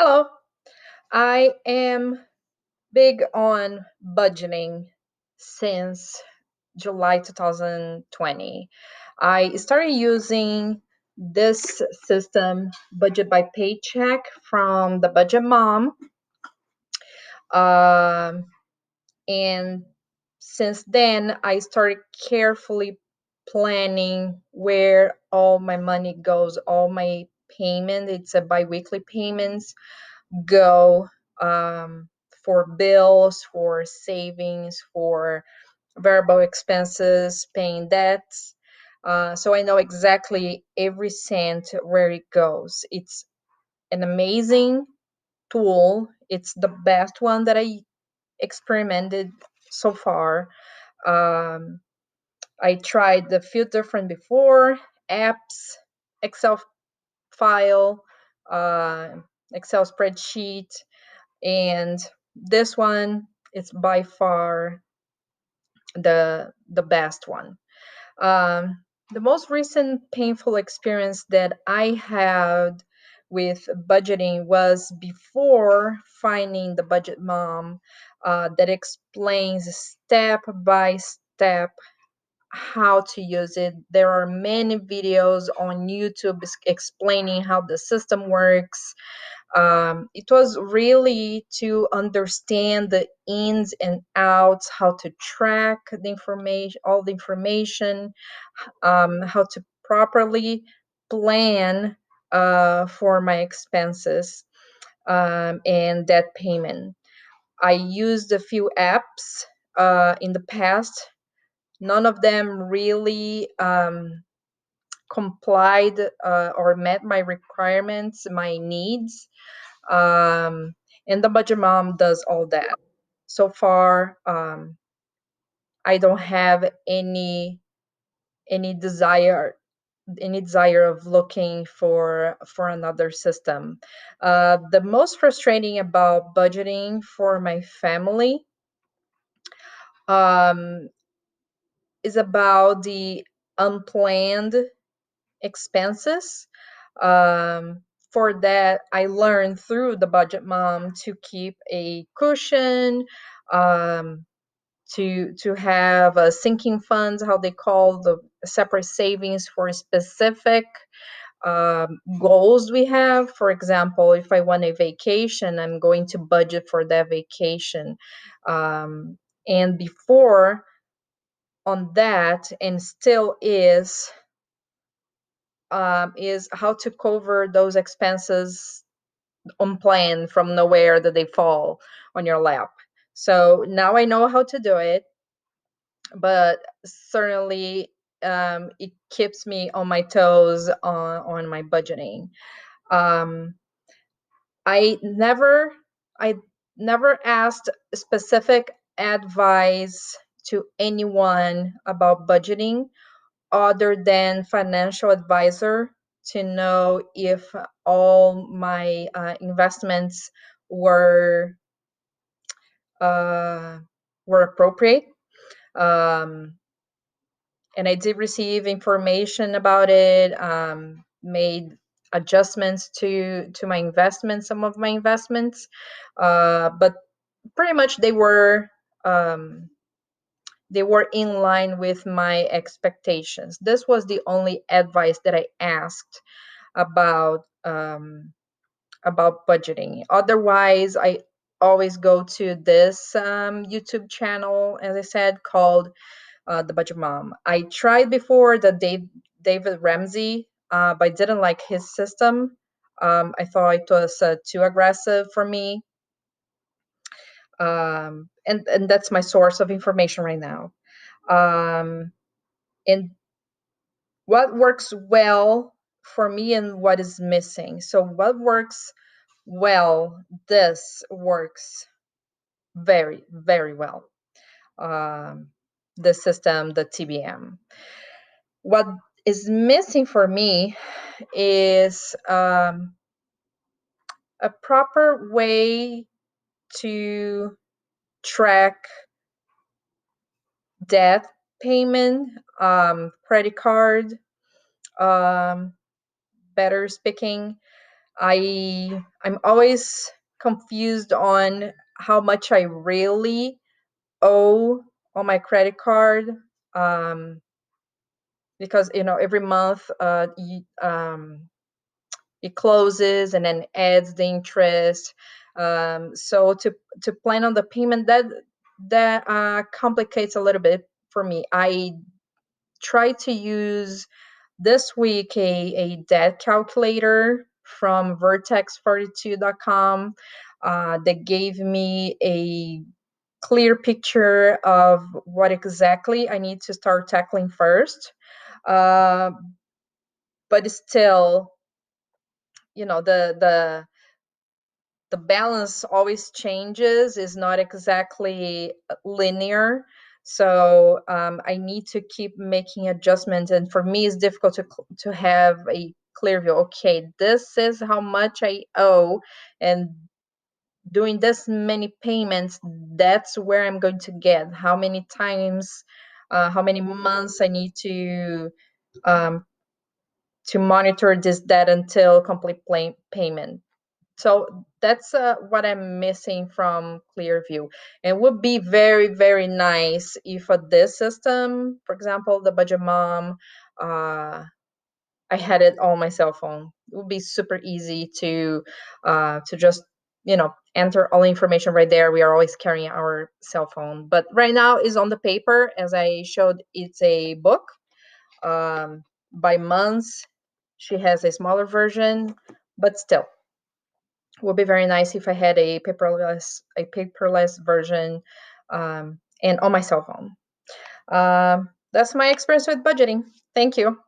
Hello. I am big on budgeting since July 2020. I started using this system, Budget by Paycheck, from the Budget Mom. Um, and since then, I started carefully planning where all my money goes, all my payment. It's a biweekly payments go for bills, for savings, for variable expenses, paying debts. So I know exactly every cent where it goes. It's an amazing tool. It's the best one that I experimented so far. Um, I tried a few different before apps, Excel file, uh, Excel spreadsheet, and this one is by far the best one. The most recent painful experience that I had with budgeting was before finding the Budget Mom that explains step by step how to use it. There are many videos on YouTube explaining how the system works. It was really to understand the ins and outs, how to track the information, all the information, how to properly plan for my expenses and debt payment. I used a few apps in the past. None of them really complied or met my requirements, my needs. um, and the Budget Mom does all that. So far, I don't have any desire any desire of looking for another system. The most frustrating about budgeting for my family um, is about the unplanned expenses. For that, I learned through the Budget Mom to keep a cushion, um, to have a sinking funds, how they call the separate savings for specific goals we have. For example, if I want a vacation, I'm going to budget for that vacation. And before on that, and still is how to cover those expenses on plan from nowhere that they fall on your lap. So now I know how to do it, but certainly it keeps me on my toes on my budgeting. Um, I never I never asked specific advice to anyone about budgeting other than financial advisor to know if all my investments were uh, were appropriate. Um, and I did receive information about it, made adjustments to my investments, some of my investments, but pretty much um, they were in line with my expectations. This was the only advice that I asked about budgeting. Otherwise, I always go to this YouTube channel, as I said, called the Budget Mom. I tried before the David Ramsey, but I didn't like his system. I thought it was too aggressive for me, and that's my source of information right now. Um, and what works well for me and what is missing. So what works well? This works very, very well. Um, the system, the TBM. What is missing for me is a proper way to track debt payment, credit card, better speaking. I'm always confused on how much I really owe on my credit card, um, because every month it closes and then adds the interest. So to plan on the payment, that complicates a little bit for me. I try to use this week a debt calculator from vertex42.com that gave me a clear picture of what exactly I need to start tackling first. Uh, but still, the balance always changes, is not exactly linear. So I need to keep making adjustments, and for me it's difficult to have a clear view. Okay, this is how much I owe, and doing this many payments, that's where I'm going to get how many times, how many months I need um, to monitor this debt until complete payment. So that's what I'm missing from Clearview. It would be very, very nice if this system, for example, the Budget Mom, I had it on my cell phone. It would be super easy to just enter all the information right there. We are always carrying our cell phone, but right now is on the paper. As I showed, it's a book by months. She has a smaller version, but still would be very nice if I had a paperless version, and on my cell phone. That's my experience with budgeting. Thank you.